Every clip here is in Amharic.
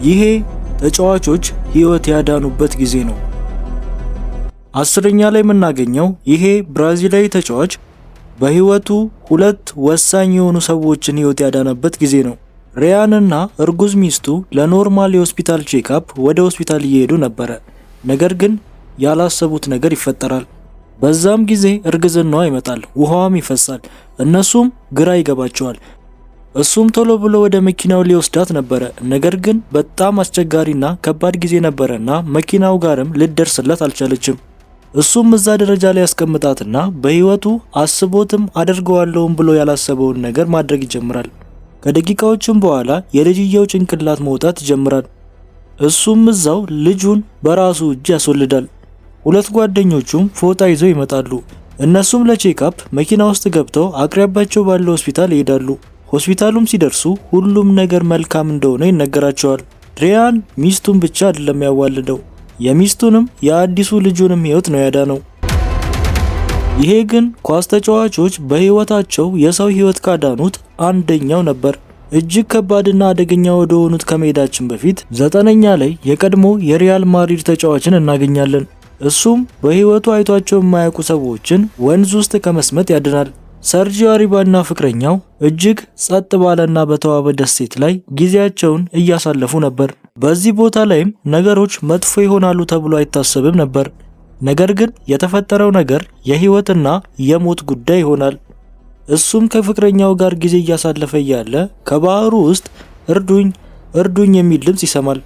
ይሄ ተጫዋቾች ህይወት ያዳኑበት ጊዜ ነው። 10ኛ ላይ የምናገኘው ይሄ ብራዚላዊ ተጫዋች በህይወቱ ሁለት ወሳኝ የሆኑ ሰዎችን ህይወት ያዳነበት ጊዜ ነው። ሪያን እና እርጉዝ ሚስቱ ለኖርማል የሆስፒታል ቼክአፕ ወደ ሆስፒታል እየሄዱ ነበረ። ነገር ግን ያላሰቡት ነገር ይፈጠራል። በዛም ጊዜ እርግዝናዋ ይመጣል፣ ውሃዋም ይፈሳል። እነሱም ግራ ይገባቸዋል። እሱም ቶሎ ብሎ ወደ መኪናው ሊወስዳት ነበረ። ነገር ግን በጣም አስቸጋሪና ከባድ ጊዜ ነበረና መኪናው ጋርም ልደርስለት አልቻለችም። እሱም እዛ ደረጃ ላይ ያስቀምጣትና በህይወቱ አስቦትም አደርገዋለሁም ብሎ ያላሰበውን ነገር ማድረግ ይጀምራል። ከደቂቃዎችም በኋላ የልጅየው ጭንቅላት መውጣት ይጀምራል። እሱም እዛው ልጁን በራሱ እጅ ያስወልዳል። ሁለት ጓደኞቹም ፎጣ ይዘው ይመጣሉ። እነሱም ለቼክአፕ መኪና ውስጥ ገብተው አቅራቢያቸው ባለው ሆስፒታል ይሄዳሉ። ሆስፒታሉም ሲደርሱ ሁሉም ነገር መልካም እንደሆነ ይነገራቸዋል። ሪያን ሚስቱን ብቻ አይደለም ያዋልደው፣ የሚስቱንም የአዲሱ ልጁንም ህይወት ነው ያዳነው። ይሄ ግን ኳስ ተጫዋቾች በህይወታቸው የሰው ህይወት ካዳኑት አንደኛው ነበር። እጅግ ከባድና አደገኛ ወደ ሆኑት ከመሄዳችን በፊት 9ኛ ላይ የቀድሞ የሪያል ማድሪድ ተጫዋችን እናገኛለን። እሱም በህይወቱ አይቷቸው የማያውቁ ሰዎችን ወንዝ ውስጥ ከመስመጥ ያድናል። ሰርጂዮ አሪባና ፍቅረኛው እጅግ ጸጥ ባለና በተዋበ ደሴት ላይ ጊዜያቸውን እያሳለፉ ነበር። በዚህ ቦታ ላይም ነገሮች መጥፎ ይሆናሉ ተብሎ አይታሰብም ነበር። ነገር ግን የተፈጠረው ነገር የህይወትና የሞት ጉዳይ ይሆናል። እሱም ከፍቅረኛው ጋር ጊዜ እያሳለፈ እያለ ከባህሩ ውስጥ እርዱኝ እርዱኝ የሚል ድምጽ ይሰማል።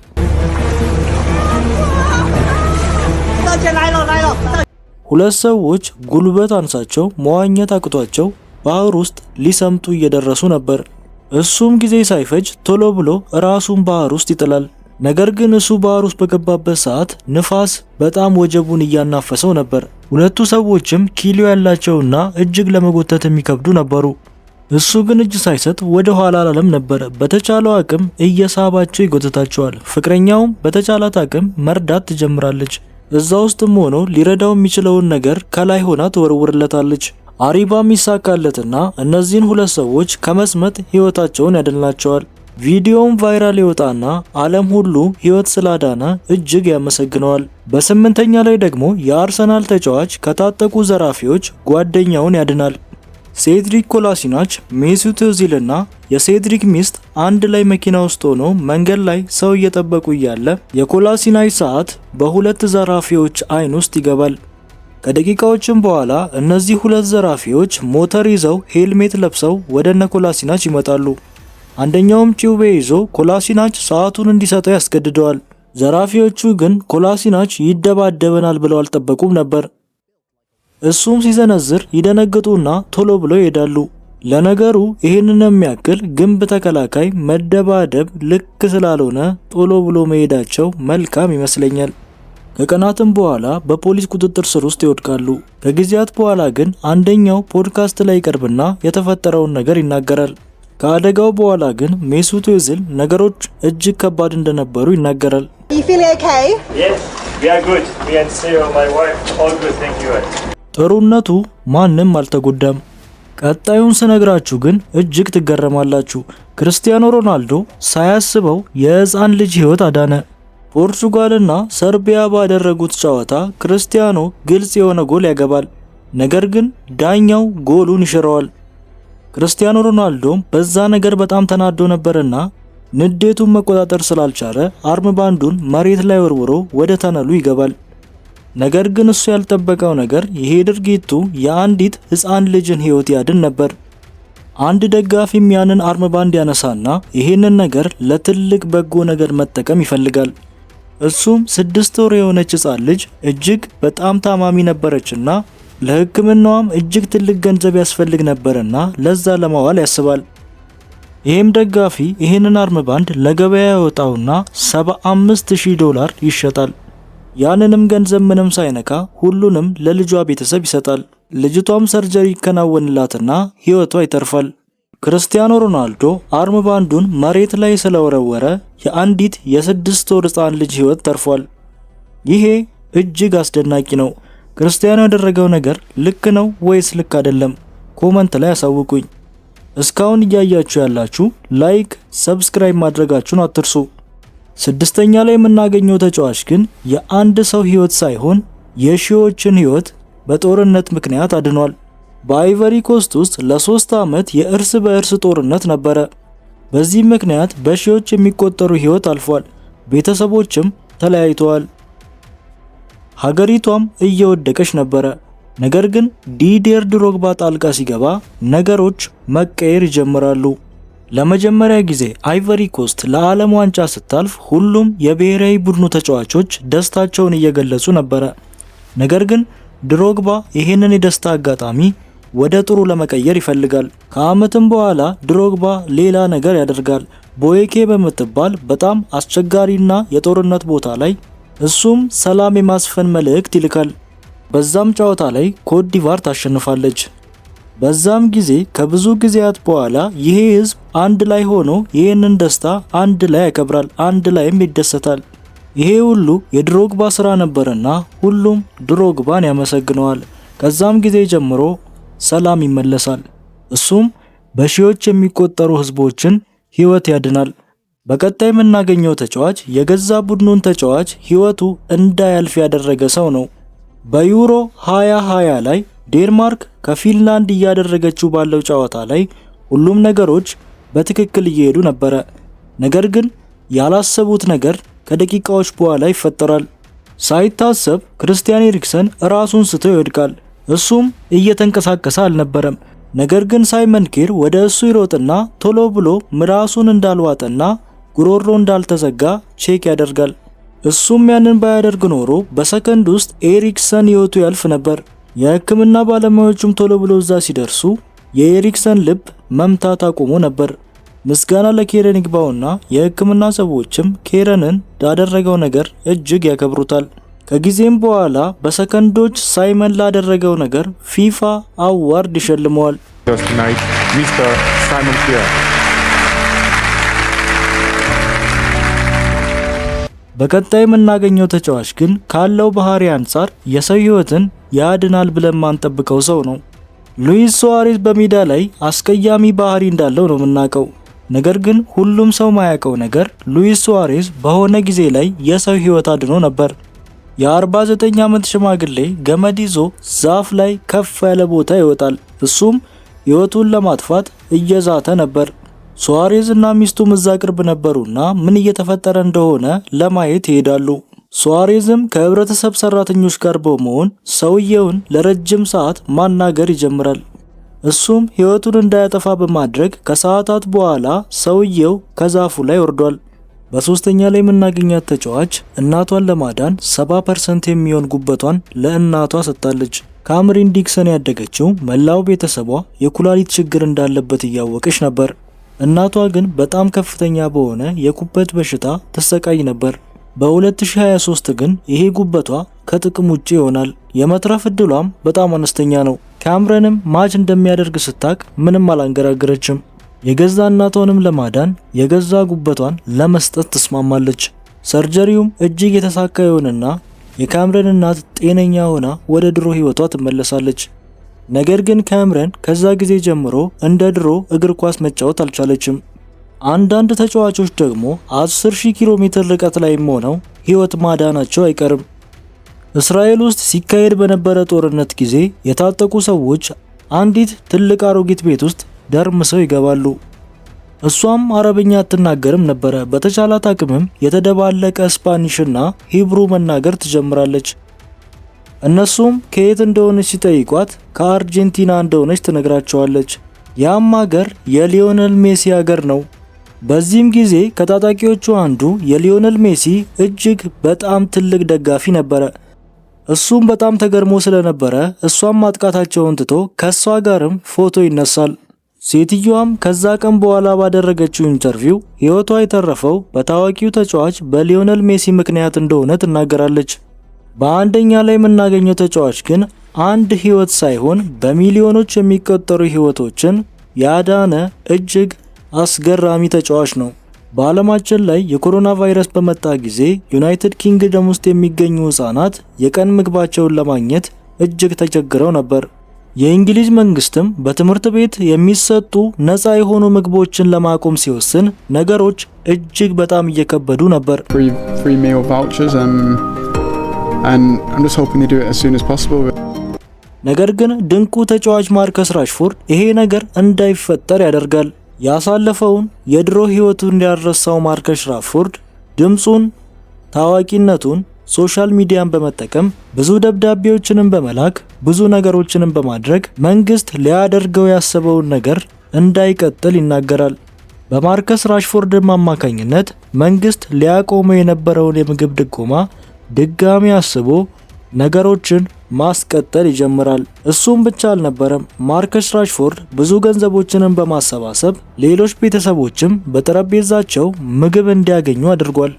ሁለት ሰዎች ጉልበት አንሳቸው መዋኘት አቅቷቸው ባህር ውስጥ ሊሰምጡ እየደረሱ ነበር። እሱም ጊዜ ሳይፈጅ ቶሎ ብሎ ራሱን ባህር ውስጥ ይጥላል። ነገር ግን እሱ ባህር ውስጥ በገባበት ሰዓት ንፋስ በጣም ወጀቡን እያናፈሰው ነበር። ሁለቱ ሰዎችም ኪሎ ያላቸውና እጅግ ለመጎተት የሚከብዱ ነበሩ። እሱ ግን እጅ ሳይሰጥ ወደ ኋላ አላለም ነበር። በተቻለው አቅም እየሳባቸው ይጎተታቸዋል። ፍቅረኛውም በተቻላት አቅም መርዳት ትጀምራለች። እዛ ውስጥም ሆኖ ሊረዳው የሚችለውን ነገር ከላይ ሆና ትወርውርለታለች። አሪባም ይሳካለትና እነዚህን ሁለት ሰዎች ከመስመጥ ህይወታቸውን ያድናቸዋል። ቪዲዮውን ቫይራል ይወጣና ዓለም ሁሉ ህይወት ስላዳነ እጅግ ያመሰግነዋል። በ8ኛ ላይ ደግሞ የአርሰናል ተጫዋች ከታጠቁ ዘራፊዎች ጓደኛውን ያድናል። ሴድሪክ ኮላሲናች፣ ሜሱት ኦዚልና የሴድሪክ ሚስት አንድ ላይ መኪና ውስጥ ሆኖ መንገድ ላይ ሰው እየጠበቁ እያለ የኮላሲናች ሰዓት በሁለት ዘራፊዎች አይን ውስጥ ይገባል። ከደቂቃዎችም በኋላ እነዚህ ሁለት ዘራፊዎች ሞተር ይዘው ሄልሜት ለብሰው ወደ ኮላሲናች ይመጣሉ። አንደኛውም ጭውቤ ይዞ ኮላሲናች ሰዓቱን እንዲሰጠው ያስገድደዋል። ዘራፊዎቹ ግን ኮላሲናች ይደባደበናል ብለው አልጠበቁም ነበር። እሱም ሲዘነዝር ይደነግጡና ቶሎ ብለው ይሄዳሉ። ለነገሩ ይህንን የሚያክል ግንብ ተከላካይ መደባደብ ልክ ስላልሆነ ቶሎ ብሎ መሄዳቸው መልካም ይመስለኛል። ከቀናትም በኋላ በፖሊስ ቁጥጥር ስር ውስጥ ይወድቃሉ። ከጊዜያት በኋላ ግን አንደኛው ፖድካስት ላይ ይቀርብና የተፈጠረውን ነገር ይናገራል። ከአደጋው በኋላ ግን ሜሱት ኦዚል ነገሮች እጅግ ከባድ እንደነበሩ ይናገራል። ጥሩነቱ ማንም አልተጎዳም። ቀጣዩን ስነግራችሁ ግን እጅግ ትገረማላችሁ። ክርስቲያኖ ሮናልዶ ሳያስበው የህፃን ልጅ ህይወት አዳነ። ፖርቹጋልና ሰርቢያ ባደረጉት ጨዋታ ክርስቲያኖ ግልጽ የሆነ ጎል ያገባል። ነገር ግን ዳኛው ጎሉን ይሽረዋል። ክርስቲያኖ ሮናልዶም በዛ ነገር በጣም ተናዶ ነበርና ንዴቱን መቆጣጠር ስላልቻለ አርም ባንዱን መሬት ላይ ወርውሮ ወደ ተነሉ ይገባል። ነገር ግን እሱ ያልጠበቀው ነገር ይሄ ድርጊቱ የአንዲት ህፃን ልጅን ህይወት ያድን ነበር። አንድ ደጋፊም ያንን አርም ባንድ ያነሳና ይሄንን ነገር ለትልቅ በጎ ነገር መጠቀም ይፈልጋል። እሱም 6 ወር የሆነች ህፃን ልጅ እጅግ በጣም ታማሚ ነበረችና ለህክምናዋም እጅግ ትልቅ ገንዘብ ያስፈልግ ነበርና ለዛ ለማዋል ያስባል። ይሄም ደጋፊ ይሄንን አርም ባንድ ለገበያ ያወጣውና $75,000 ይሸጣል። ያንንም ገንዘብ ምንም ሳይነካ ሁሉንም ለልጇ ቤተሰብ ይሰጣል። ልጅቷም ሰርጀሪ ይከናወንላትና ህይወቷ ይተርፋል። ክርስቲያኖ ሮናልዶ አርም ባንዱን መሬት ላይ ስለወረወረ የአንዲት የ6 ወር ህፃን ልጅ ህይወት ተርፏል። ይሄ እጅግ አስደናቂ ነው። ክርስቲያኖ ያደረገው ነገር ልክ ነው ወይስ ልክ አይደለም? ኮመንት ላይ አሳውቁኝ። እስካሁን እያያችሁ ያላችሁ ላይክ፣ ሰብስክራይብ ማድረጋችሁን አትርሱ። ስድስተኛ ላይ የምናገኘው ተጫዋች ግን የአንድ ሰው ህይወት ሳይሆን የሺዎችን ህይወት በጦርነት ምክንያት አድኗል። በአይቨሪ ኮስት ውስጥ ለ3 ዓመት የእርስ በእርስ ጦርነት ነበረ። በዚህ ምክንያት በሺዎች የሚቆጠሩ ህይወት አልፏል። ቤተሰቦችም ተለያይተዋል። ሀገሪቷም እየወደቀች ነበረ። ነገር ግን ዲዲየር ድሮግባ ጣልቃ ሲገባ ነገሮች መቀየር ይጀምራሉ። ለመጀመሪያ ጊዜ አይቨሪ ኮስት ለዓለም ዋንጫ ስታልፍ ሁሉም የብሔራዊ ቡድኑ ተጫዋቾች ደስታቸውን እየገለጹ ነበረ። ነገር ግን ድሮግባ ይሄንን የደስታ አጋጣሚ ወደ ጥሩ ለመቀየር ይፈልጋል። ከዓመትም በኋላ ድሮግባ ሌላ ነገር ያደርጋል። ቦዬኬ በምትባል በጣም አስቸጋሪና የጦርነት ቦታ ላይ እሱም ሰላም የማስፈን መልእክት ይልካል። በዛም ጨዋታ ላይ ኮት ዲቫር ታሸንፋለች። በዛም ጊዜ ከብዙ ጊዜያት በኋላ ይሄ ህዝብ አንድ ላይ ሆኖ ይህንን ደስታ አንድ ላይ ያከብራል፣ አንድ ላይም ይደሰታል። ይሄ ሁሉ የድሮግባ ስራ ነበርና ሁሉም ድሮግባን ያመሰግነዋል። ከዛም ጊዜ ጀምሮ ሰላም ይመለሳል። እሱም በሺዎች የሚቆጠሩ ህዝቦችን ህይወት ያድናል። በቀጣይ የምናገኘው ተጫዋች የገዛ ቡድኑን ተጫዋች ህይወቱ እንዳያልፍ ያደረገ ሰው ነው። በዩሮ 2020 ላይ ዴንማርክ ከፊንላንድ እያደረገችው ባለው ጨዋታ ላይ ሁሉም ነገሮች በትክክል እየሄዱ ነበረ። ነገር ግን ያላሰቡት ነገር ከደቂቃዎች በኋላ ይፈጠራል። ሳይታሰብ ክርስቲያን ኤሪክሰን ራሱን ስቶ ይወድቃል። እሱም እየተንቀሳቀሰ አልነበረም። ነገር ግን ሳይመን ኬር ወደ እሱ ይሮጥና ቶሎ ብሎ ምላሱን እንዳልዋጠና ጉሮሮ እንዳልተዘጋ ቼክ ያደርጋል። እሱም ያንን ባያደርግ ኖሮ በሰከንድ ውስጥ ኤሪክሰን ህይወቱ ያልፍ ነበር። የህክምና ባለሙያዎቹም ቶሎ ብሎ እዛ ሲደርሱ የኤሪክሰን ልብ መምታት አቁሞ ነበር። ምስጋና ለኬረን ይግባውና የህክምና ሰዎችም ኬረንን ላደረገው ነገር እጅግ ያከብሩታል። ከጊዜም በኋላ በሰከንዶች ሳይመን ላደረገው ነገር ፊፋ አዋርድ ይሸልመዋል። በቀጣይ የምናገኘው ተጫዋች ግን ካለው ባህሪ አንጻር የሰው ህይወትን ያድናል ብለን ማንጠብቀው ሰው ነው። ሉዊስ ሱዋሬዝ በሜዳ ላይ አስቀያሚ ባህሪ እንዳለው ነው የምናውቀው። ነገር ግን ሁሉም ሰው ማያውቀው ነገር ሉዊስ ሱዋሬዝ በሆነ ጊዜ ላይ የሰው ህይወት አድኖ ነበር። የ49 ዓመት ሽማግሌ ገመድ ይዞ ዛፍ ላይ ከፍ ያለ ቦታ ይወጣል። እሱም ህይወቱን ለማጥፋት እየዛተ ነበር። ሱዋሬዝ እና ሚስቱም እዛ ቅርብ ነበሩና ምን እየተፈጠረ እንደሆነ ለማየት ይሄዳሉ። ሱዋሬዝም ከህብረተሰብ ሰራተኞች ጋር በመሆን ሰውየውን ለረጅም ሰዓት ማናገር ይጀምራል። እሱም ህይወቱን እንዳያጠፋ በማድረግ ከሰዓታት በኋላ ሰውየው ከዛፉ ላይ ወርዷል። በሶስተኛ ላይ የምናገኛት ተጫዋች እናቷን ለማዳን 70% የሚሆን ጉበቷን ለእናቷ ሰጥታለች። ካምሪን ዲክሰን ያደገችው መላው ቤተሰቧ የኩላሊት ችግር እንዳለበት እያወቀች ነበር። እናቷ ግን በጣም ከፍተኛ በሆነ የጉበት በሽታ ተሰቃይ ነበር። በ2023 ግን ይሄ ጉበቷ ከጥቅም ውጪ ይሆናል። የመትረፍ እድሏም በጣም አነስተኛ ነው። ካምረንም ማች እንደሚያደርግ ስታቅ ምንም አላንገራገረችም። የገዛ እናቷንም ለማዳን የገዛ ጉበቷን ለመስጠት ተስማማለች። ሰርጀሪውም እጅግ የተሳካ ይሆንና የካምረን እናት ጤነኛ ሆና ወደ ድሮ ህይወቷ ትመለሳለች። ነገር ግን ካምረን ከዛ ጊዜ ጀምሮ እንደ ድሮ እግር ኳስ መጫወት አልቻለችም። አንዳንድ ተጫዋቾች ደግሞ 10,000 ኪሎ ሜትር ርቀት ላይም ሆነው ህይወት ማዳናቸው አይቀርም። እስራኤል ውስጥ ሲካሄድ በነበረ ጦርነት ጊዜ የታጠቁ ሰዎች አንዲት ትልቅ አሮጊት ቤት ውስጥ ደርምሰው ይገባሉ። እሷም አረብኛ አትናገርም ነበረ። በተቻላት አቅምም የተደባለቀ ስፓኒሽና ሂብሩ መናገር ትጀምራለች። እነሱም ከየት እንደሆነች ሲጠይቋት ከአርጀንቲና እንደሆነች ትነግራቸዋለች። ያም ሀገር የሊዮኔል ሜሲ ሀገር ነው። በዚህም ጊዜ ከታጣቂዎቹ አንዱ የሊዮኔል ሜሲ እጅግ በጣም ትልቅ ደጋፊ ነበረ። እሱም በጣም ተገርሞ ስለነበረ እሷም ማጥቃታቸውን ትቶ ከሷ ጋርም ፎቶ ይነሳል። ሴትዮዋም ከዛ ቀን በኋላ ባደረገችው ኢንተርቪው ህይወቷ የተረፈው በታዋቂው ተጫዋች በሊዮኔል ሜሲ ምክንያት እንደሆነ ትናገራለች። በአንደኛ ላይ የምናገኘው ተጫዋች ግን አንድ ህይወት ሳይሆን በሚሊዮኖች የሚቆጠሩ ህይወቶችን ያዳነ እጅግ አስገራሚ ተጫዋች ነው። በዓለማችን ላይ የኮሮና ቫይረስ በመጣ ጊዜ ዩናይትድ ኪንግደም ውስጥ የሚገኙ ህጻናት የቀን ምግባቸውን ለማግኘት እጅግ ተቸግረው ነበር። የእንግሊዝ መንግስትም በትምህርት ቤት የሚሰጡ ነፃ የሆኑ ምግቦችን ለማቆም ሲወስን ነገሮች እጅግ በጣም እየከበዱ ነበር። Free meal vouchers and I'm just hoping they do it as soon as possible. ነገር ግን ድንቁ ተጫዋች ማርከስ ራሽፎርድ ይሄ ነገር እንዳይፈጠር ያደርጋል። ያሳለፈውን የድሮ ህይወቱን እንዲያረሳው ማርከስ ራሽፎርድ ድምጹን፣ ታዋቂነቱን ሶሻል ሚዲያን በመጠቀም ብዙ ደብዳቤዎችንም በመላክ ብዙ ነገሮችንም በማድረግ መንግስት ሊያደርገው ያሰበውን ነገር እንዳይቀጥል ይናገራል። በማርከስ ራሽፎርድ አማካኝነት መንግስት ሊያቆመው የነበረውን የምግብ ድጎማ ድጋሚ አስቦ ነገሮችን ማስቀጠል ይጀምራል። እሱም ብቻ አልነበረም። ማርከስ ራሽፎርድ ብዙ ገንዘቦችንም በማሰባሰብ ሌሎች ቤተሰቦችም በጠረጴዛቸው ምግብ እንዲያገኙ አድርጓል።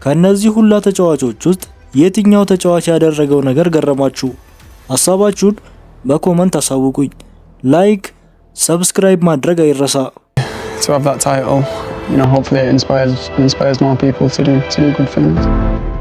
ከነዚህ ሁላ ተጫዋቾች ውስጥ የትኛው ተጫዋች ያደረገው ነገር ገረማችሁ? ሐሳባችሁን በኮመንት አሳውቁኝ። ላይክ፣ ሰብስክራይብ ማድረግ አይረሳ። To have that title, hopefully it inspires more people to do good things.